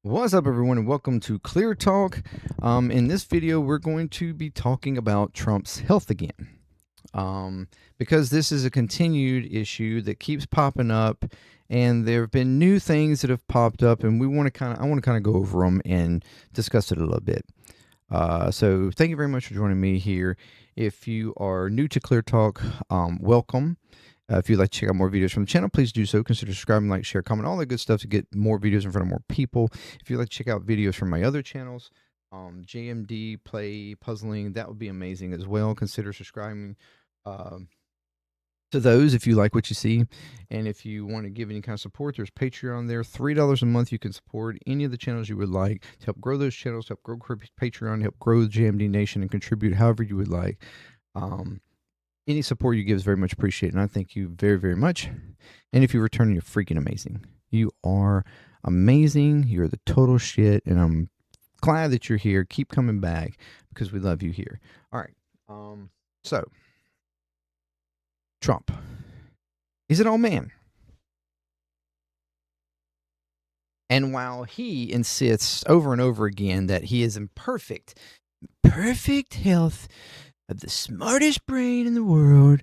What's up, everyone, and welcome to ClearTalk. In this video, we're going to be talking about Trump's health again, because this is a continued issue that keeps popping up, and there have been new things that have popped up, and I want to kind of go over them and discuss it a little bit. So, thank you very much for joining me here. If you are new to ClearTalk, welcome. If you'd like to check out more videos from the channel, please do so. Consider subscribing, like, share, comment, all that good stuff to get more videos in front of more people. If you'd like to check out videos from my other channels, JMDPLAY, Puzzling, that would be amazing as well. Consider subscribing to those if you like what you see. And if you want to give any kind of support, there's Patreon there. $3 a month. You can support any of the channels you would like to help grow those channels, help grow Patreon, help grow the JMD Nation, and contribute however you would like. Any support you give is very much appreciated, and I thank you very, very much. And if you return, you're freaking amazing. You are amazing. You're the total shit, and I'm glad that you're here. Keep coming back because we love you here. All right. So, Trump. He's an old man. And while he insists over and over again that he is in perfect health, of the smartest brain in the world,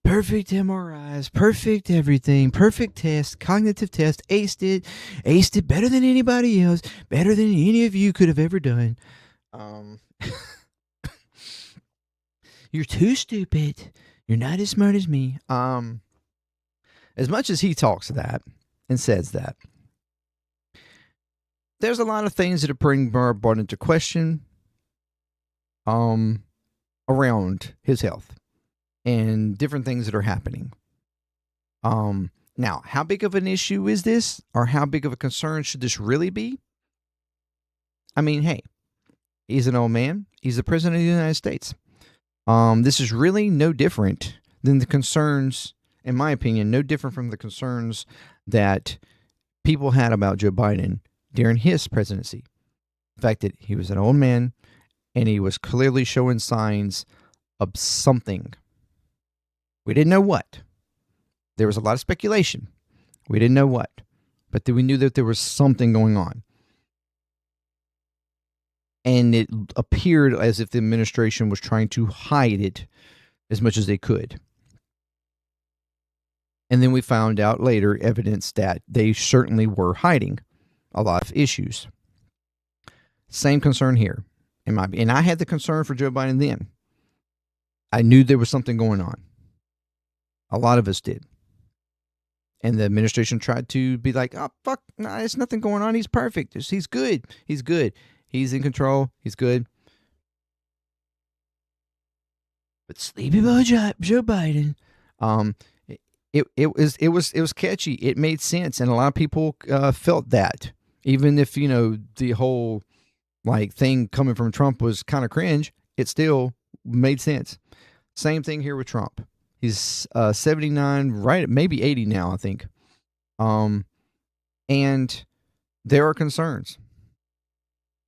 perfect MRIs, perfect everything, perfect test, cognitive test, aced it better than anybody else, better than any of you could have ever done. You're too stupid. You're not as smart as me. As much as he talks that and says that, there's a lot of things that are brought into question. Around his health and different things that are happening. Now, how big of an issue is this, or how big of a concern should this really be? I mean, hey, he's an old man. He's the president of the United States. This is really no different than the concerns, in my opinion, no different from the concerns that people had about Joe Biden during his presidency. The fact that he was an old man, and he was clearly showing signs of something. We didn't know what. There was a lot of speculation. We didn't know what. But we knew that there was something going on. And it appeared as if the administration was trying to hide it as much as they could. And then we found out later evidence that they certainly were hiding a lot of issues. Same concern here. And I had the concern for Joe Biden then. I knew there was something going on. A lot of us did. And the administration tried to be like, oh, fuck, nah, there's nothing going on. He's perfect. He's good. He's good. He's in control. He's good. But sleepy boy Joe Biden, it was catchy. It made sense. And a lot of people felt that. Even if, the whole thing coming from Trump was kind of cringe, it still made sense. Same thing here with Trump. He's 79, right? Maybe 80 now, I think. And there are concerns.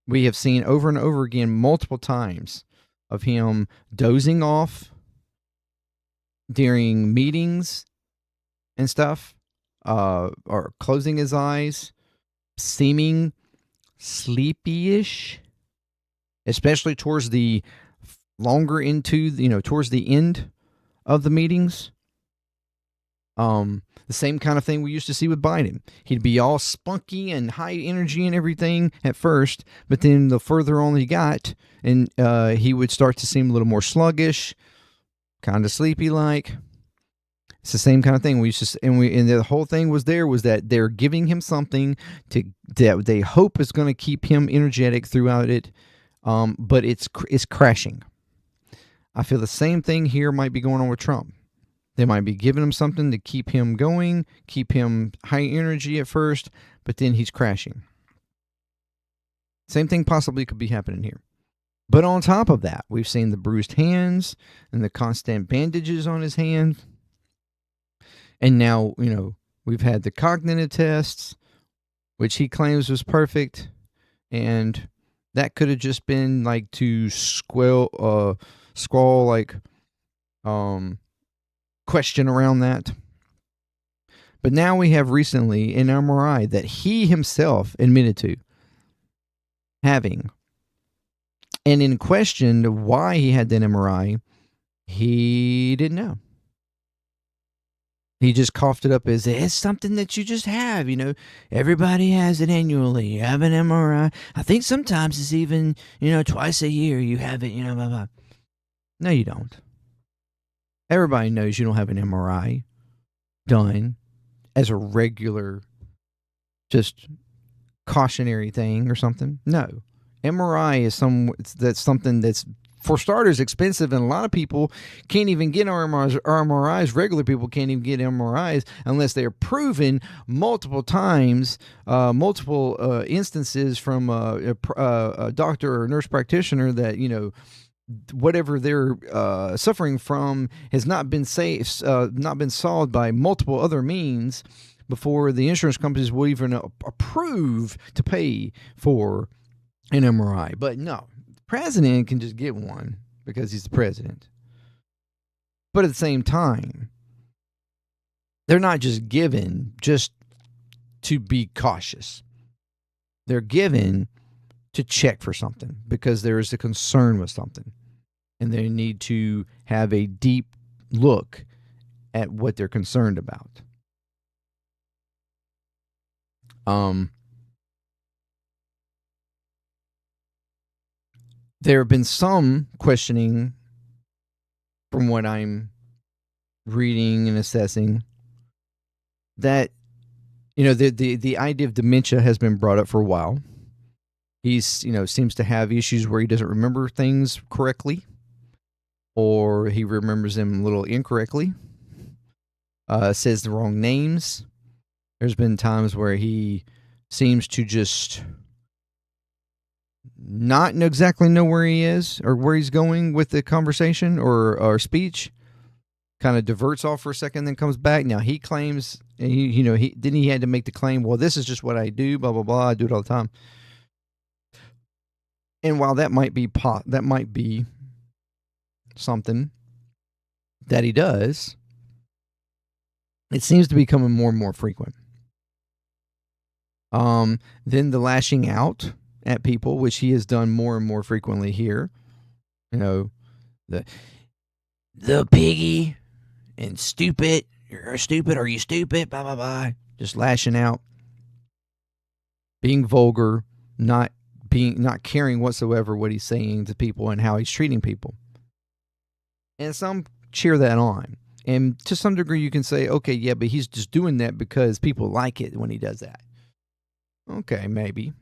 We have seen over and over again, multiple times, of him dozing off during meetings and stuff, or closing his eyes, seeming sleepy-ish, especially towards the longer into, towards the end of the meetings. The same kind of thing we used to see with Biden. He'd be all spunky and high energy and everything at first, but then the further on he got, and he would start to seem a little more sluggish, kind of sleepy-like. It's the same kind of thing we used to, and the whole thing was that they're giving him something that they hope is going to keep him energetic throughout it, but it's crashing. I feel the same thing here might be going on with Trump. They might be giving him something to keep him going, keep him high energy at first, but then he's crashing. Same thing possibly could be happening here. But on top of that, we've seen the bruised hands and the constant bandages on his hand. And now, we've had the cognitive tests, which he claims was perfect. And that could have just been to squall question around that. But now we have recently an MRI that he himself admitted to. having. And in question why he had that MRI, he didn't know. He just coughed it up as it's something that you just have, Everybody has it annually. You have an MRI. I think sometimes it's even, twice a year you have it, blah, blah. No, you don't. Everybody knows you don't have an MRI done as a regular, just cautionary thing or something. No. MRI is that's something that's, for starters, expensive, and a lot of people can't even get MRIs. Regular people can't even get MRIs unless they are proven multiple times, multiple instances from a doctor or nurse practitioner that, whatever they're suffering from has not been not been solved by multiple other means before the insurance companies will even approve to pay for an MRI. But no, the president can just get one because he's the president. But at the same time, they're not just given just to be cautious. They're given to check for something because there is a concern with something. And they need to have a deep look at what they're concerned about. There have been some questioning from what I'm reading and assessing that, the idea of dementia has been brought up for a while. He's, seems to have issues where he doesn't remember things correctly, or he remembers them a little incorrectly, says the wrong names. There's been times where he seems to just not exactly know where he is or where he's going with the conversation or speech. Kind of diverts off for a second, then comes back. Now he claims, he had to make the claim, well, this is just what I do, blah blah blah. I do it all the time. And while that might be something that he does, it seems to be becoming more and more frequent. Then the lashing out at people, which he has done more and more frequently here. The piggy and stupid. You're stupid. Are you stupid? Blah blah blah. Just lashing out, being vulgar, not caring whatsoever what he's saying to people and how he's treating people. And some cheer that on. And to some degree you can say, okay, yeah, but he's just doing that because people like it when he does that. Okay, maybe.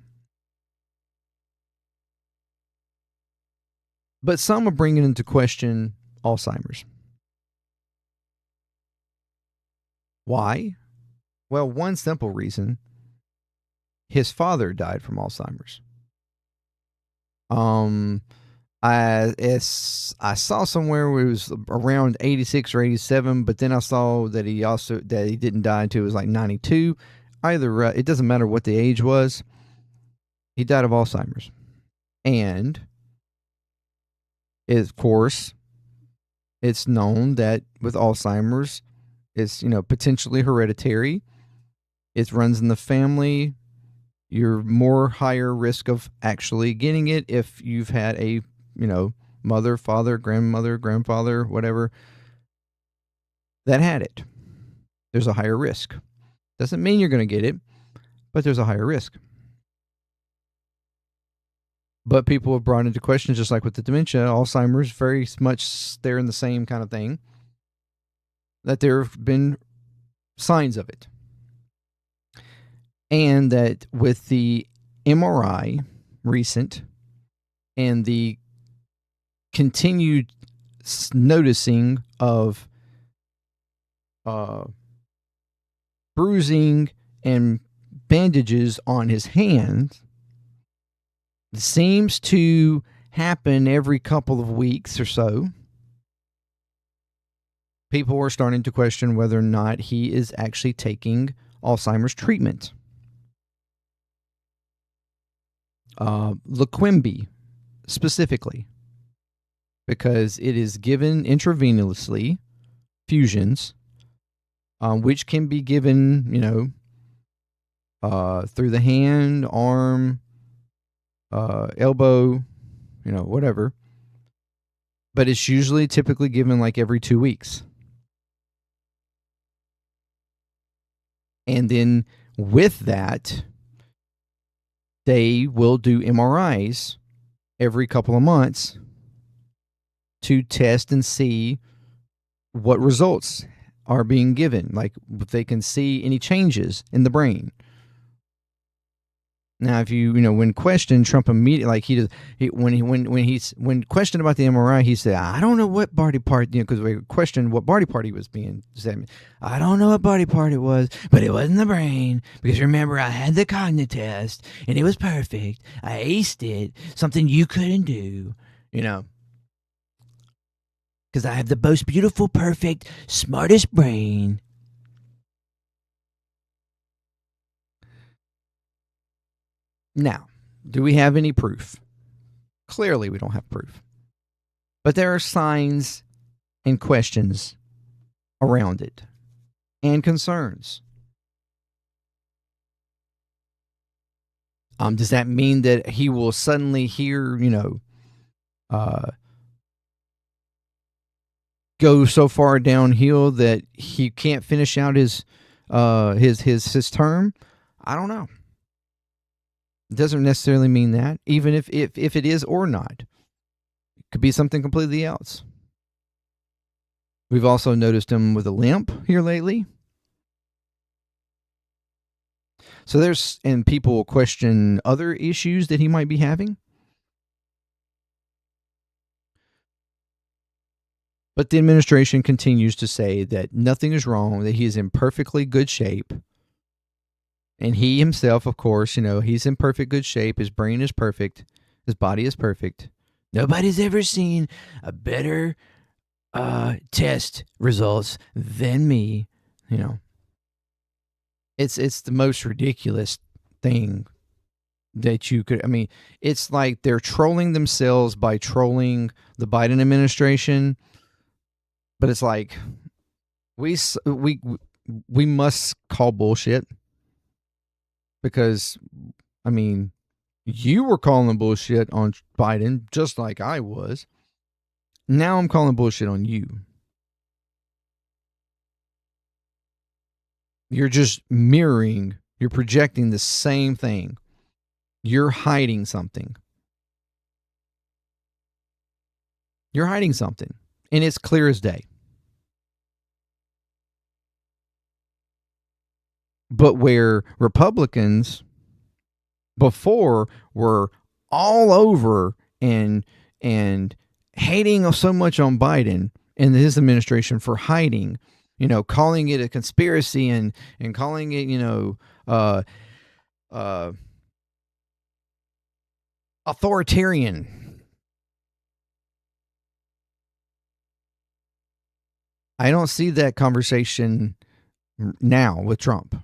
But some are bringing into question Alzheimer's. Why? Well, one simple reason. His father died from Alzheimer's. I saw somewhere where it was around 86 or 87, but then I saw that he didn't die until it was like 92. Either it doesn't matter what the age was. He died of Alzheimer's. And of course, it's known that with Alzheimer's, it's potentially hereditary. It runs in the family. You're more higher risk of actually getting it if you've had a mother, father, grandmother, grandfather, whatever that had it. There's a higher risk. Doesn't mean you're going to get it, but there's a higher risk. But people have brought into question, just like with the dementia, Alzheimer's, very much they're in the same kind of thing, that there have been signs of it. And that with the MRI recent and the continued noticing of bruising and bandages on his hands, seems to happen every couple of weeks or so. People are starting to question whether or not he is actually taking Alzheimer's treatment. Lequimbi, specifically, because it is given intravenously, fusions, which can be given, through the hand, arm, elbow, whatever. But it's usually typically given like every 2 weeks. And then with that, they will do MRIs every couple of months to test and see what results are being given, like if they can see any changes in the brain. Now, if when questioned, Trump immediately, like when questioned about the MRI, he said, "I don't know what body part," because we questioned what body part he was being said. I don't know what body part it was, but it wasn't the brain, because remember, I had the cognitive test and it was perfect. I aced it, something you couldn't do, because I have the most beautiful, perfect, smartest brain. Now, do we have any proof? Clearly, we don't have proof. But there are signs and questions around it and concerns. Does that mean that he will suddenly hear, go so far downhill that he can't finish out his term? I don't know. It doesn't necessarily mean that, even if it is or not. It could be something completely else. We've also noticed him with a limp here lately. So and people will question other issues that he might be having. But the administration continues to say that nothing is wrong, that he is in perfectly good shape. And he himself, of course, he's in perfect good shape. His brain is perfect. His body is perfect. Nobody's ever seen a better test results than me. It's the most ridiculous thing that you could. I mean, it's like they're trolling themselves by trolling the Biden administration. But it's like we must call bullshit, because, I mean, you were calling bullshit on Biden just like I was. Now I'm calling bullshit on you. You're just mirroring, you're projecting the same thing. You're hiding something. You're hiding something, and it's clear as day. But where Republicans before were all over and hating so much on Biden and his administration for hiding, calling it a conspiracy and calling it, authoritarian. I don't see that conversation now with Trump.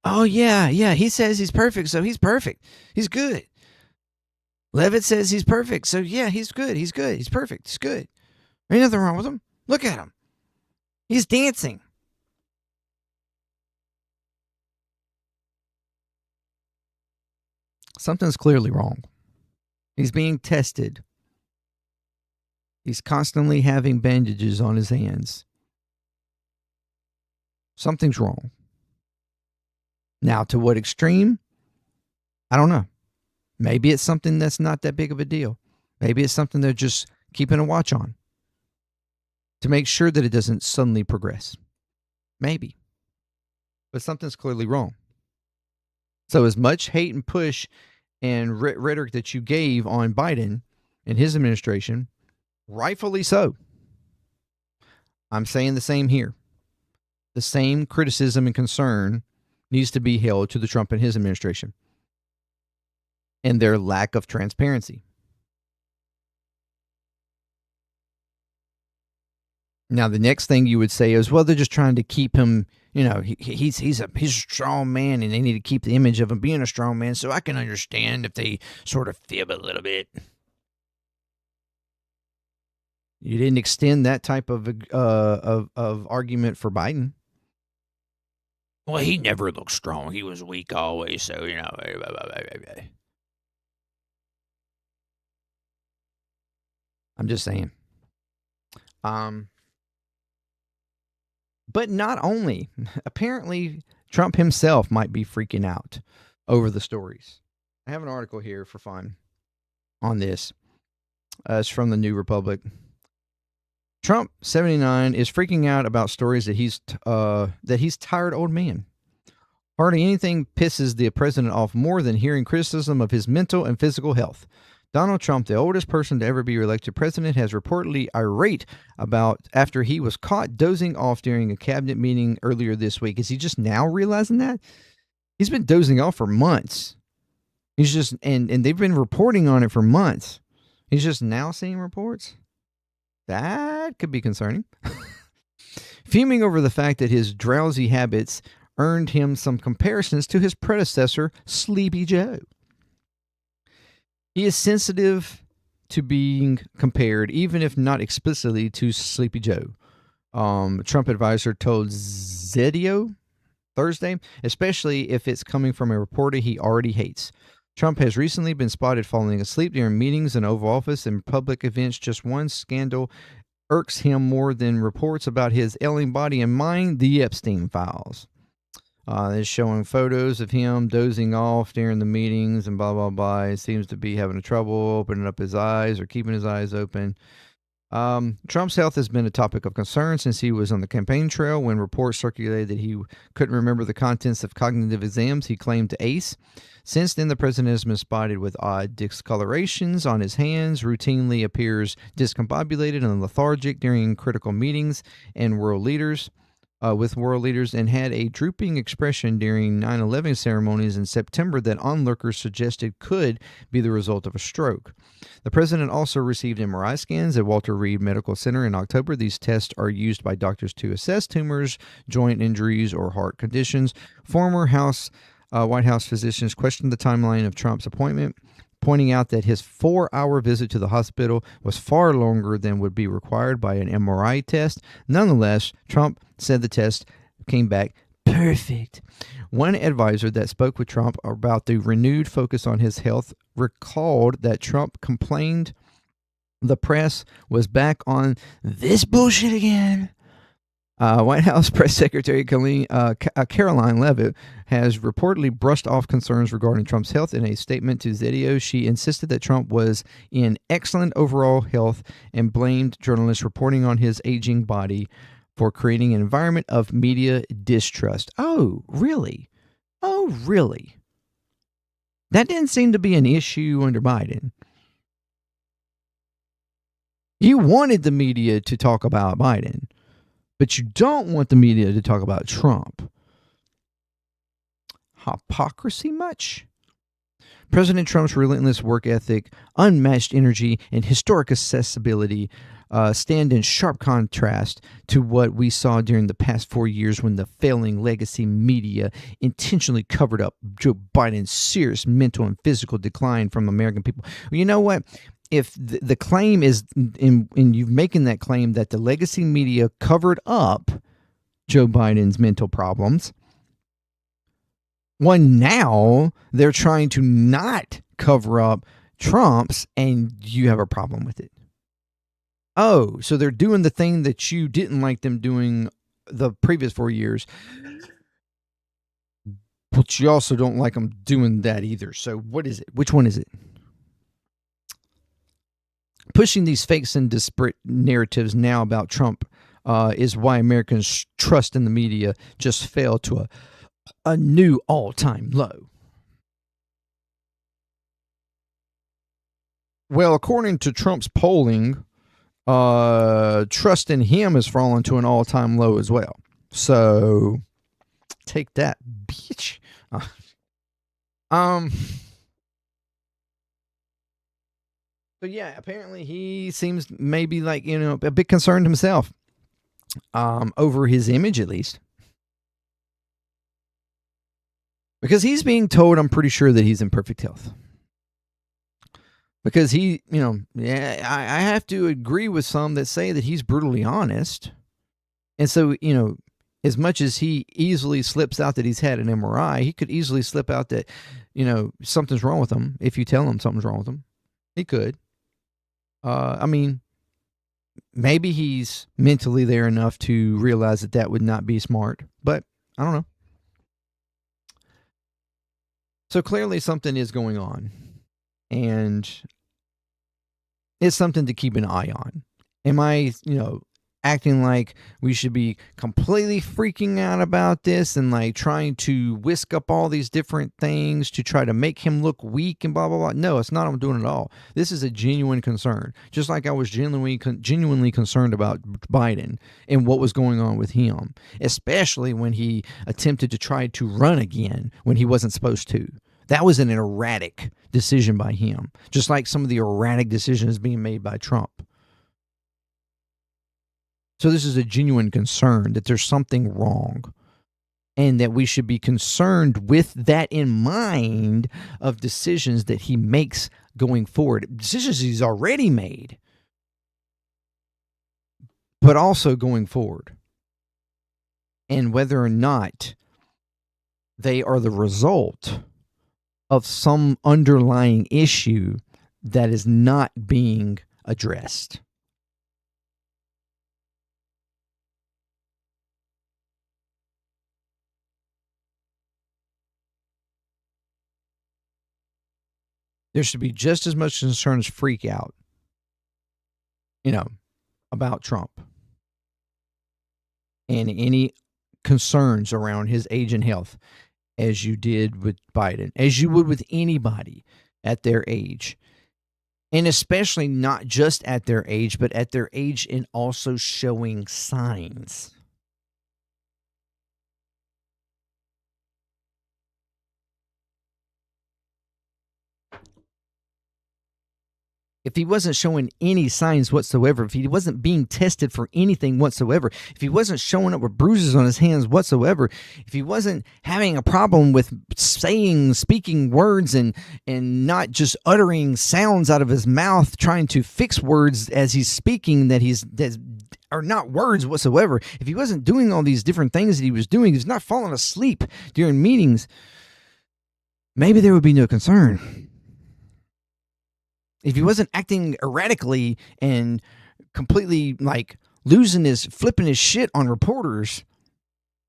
Oh, yeah, he says he's perfect, so he's perfect. He's good. Levitt says he's perfect, so yeah, he's good. He's perfect. He's good. Ain't nothing wrong with him. Look at him. He's dancing. Something's clearly wrong. He's being tested. He's constantly having bandages on his hands. Something's wrong. Now, to what extreme? I don't know. Maybe it's something that's not that big of a deal. Maybe it's something they're just keeping a watch on to make sure that it doesn't suddenly progress. Maybe. But something's clearly wrong. So as much hate and push and rhetoric that you gave on Biden and his administration, rightfully so. I'm saying the same here. The same criticism and concern needs to be held to the Trump and his administration and their lack of transparency. Now, the next thing you would say is, well, they're just trying to keep him, he's a strong man, and they need to keep the image of him being a strong man. So I can understand if they sort of fib a little bit. You didn't extend that type of argument for Biden. Well, he never looked strong. He was weak always. So, I'm just saying. But not only, apparently Trump himself might be freaking out over the stories. I have an article here for fun on this. It's from the New Republic. Trump, 79, is freaking out about stories that he's tired old man. Hardly anything pisses the president off more than hearing criticism of his mental and physical health. Donald Trump, the oldest person to ever be elected president, has reportedly irate about after he was caught dozing off during a cabinet meeting earlier this week. Is he just now realizing that? He's been dozing off for months. He's just and they've been reporting on it for months. He's just now seeing reports. That could be concerning. Fuming over the fact that his drowsy habits earned him some comparisons to his predecessor, Sleepy Joe. He is sensitive to being compared, even if not explicitly, to Sleepy Joe. Trump advisor told Zedio Thursday, especially if it's coming from a reporter he already hates. Trump has recently been spotted falling asleep during meetings in Oval Office and public events. Just one scandal irks him more than reports about his ailing body and mind, the Epstein files. It's showing photos of him dozing off during the meetings and blah, blah, blah. He seems to be having trouble opening up his eyes or keeping his eyes open. Trump's health has been a topic of concern since he was on the campaign trail when reports circulated that he couldn't remember the contents of cognitive exams he claimed to ace. Since then, the president has been spotted with odd discolorations on his hands, routinely appears discombobulated and lethargic during critical meetings and with world leaders, and had a drooping expression during 9/11 ceremonies in September that onlookers suggested could be the result of a stroke. The president also received MRI scans at Walter Reed Medical Center in October. These tests are used by doctors to assess tumors, joint injuries, or heart conditions. Former White House physicians questioned the timeline of Trump's appointment, pointing out that his 4-hour visit to the hospital was far longer than would be required by an MRI test. Nonetheless, Trump said the test came back perfect. One advisor that spoke with Trump about the renewed focus on his health recalled that Trump complained the press was back on this bullshit again. White House Press Secretary Caroline Leavitt has reportedly brushed off concerns regarding Trump's health. In a statement to Zedio, she insisted that Trump was in excellent overall health and blamed journalists reporting on his aging body for creating an environment of media distrust. Oh, really? Oh, really? That didn't seem to be an issue under Biden. You wanted the media to talk about Biden, but you don't want the media to talk about Trump. Hypocrisy much? President Trump's relentless work ethic, unmatched energy, and historic accessibility stand in sharp contrast to what we saw during the past 4 years when the failing legacy media intentionally covered up Joe Biden's serious mental and physical decline from American people. Well, you know what? If the claim is, in you making that claim that the legacy media covered up Joe Biden's mental problems, well, now they're trying to not cover up Trump's, and you have a problem with it. Oh, so they're doing the thing that you didn't like them doing the previous 4 years, but you also don't like them doing that either. So what is it? Which one is it? Pushing these fakes and disparate narratives now about Trump is why Americans' trust in the media just fell to a new all-time low. Well, according to Trump's polling, trust in him has fallen to an all-time low as well. So take that, bitch. So yeah, apparently he seems maybe like, a bit concerned himself over his image, at least. Because he's being told, I'm pretty sure, that he's in perfect health. Because I have to agree with some that say that he's brutally honest. And so, as much as he easily slips out that he's had an MRI, he could easily slip out that, something's wrong with him if you tell him something's wrong with him. He could. Maybe he's mentally there enough to realize that that would not be smart, but I don't know. So clearly something is going on, and it's something to keep an eye on. Am I, acting like we should be completely freaking out about this and like trying to whisk up all these different things to try to make him look weak and blah blah blah? No, it's not what I'm doing at all. This is a genuine concern. Just like I was genuinely concerned about Biden and what was going on with him, especially when he attempted to try to run again when he wasn't supposed to. That was an erratic decision by him, just like some of the erratic decisions being made by Trump. So this is a genuine concern that there's something wrong and that we should be concerned with that in mind of decisions that he makes going forward, decisions he's already made, but also going forward, and whether or not they are the result of some underlying issue that is not being addressed. There should be just as much concern as freak out, about Trump and any concerns around his age and health as you did with Biden, as you would with anybody at their age. And especially not just at their age, but at their age and also showing signs. If he wasn't showing any signs whatsoever, if he wasn't being tested for anything whatsoever, if he wasn't showing up with bruises on his hands whatsoever, if he wasn't having a problem with speaking words and not just uttering sounds out of his mouth, trying to fix words as he's speaking that are not words whatsoever, if he wasn't doing all these different things that he was doing, he's not falling asleep during meetings, maybe there would be no concern. If he wasn't acting erratically and completely like flipping his shit on reporters,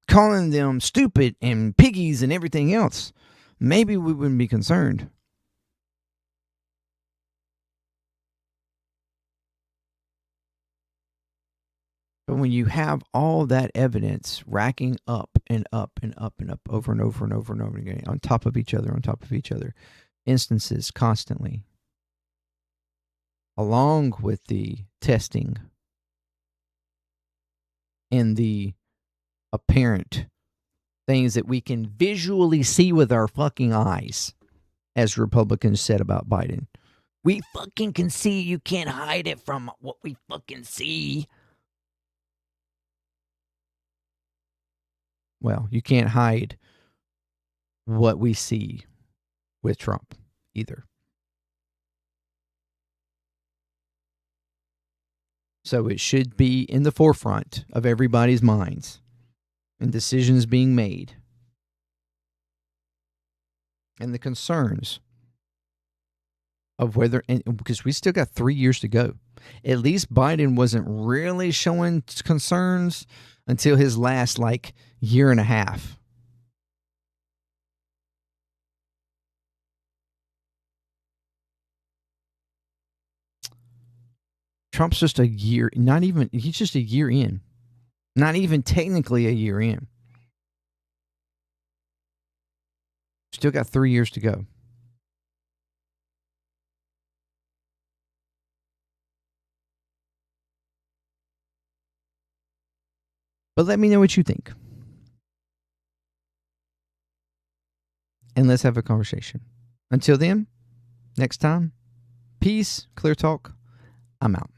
calling them stupid and piggies and everything else, maybe we wouldn't be concerned. But when you have all that evidence racking up and up and up and up over and over and over and over again, on top of each other, instances constantly, along with the testing and the apparent things that we can visually see with our fucking eyes, as Republicans said about Biden. We fucking can see. You can't hide it from what we fucking see. Well, you can't hide what we see with Trump either. So it should be in the forefront of everybody's minds and decisions being made. And the concerns of whether, because we still got 3 years to go. At least Biden wasn't really showing concerns until his last year and a half. Trump's just a year, he's just a year in. Not even technically a year in. Still got 3 years to go. But let me know what you think. And let's have a conversation. Until then, next time, peace, clear talk. I'm out.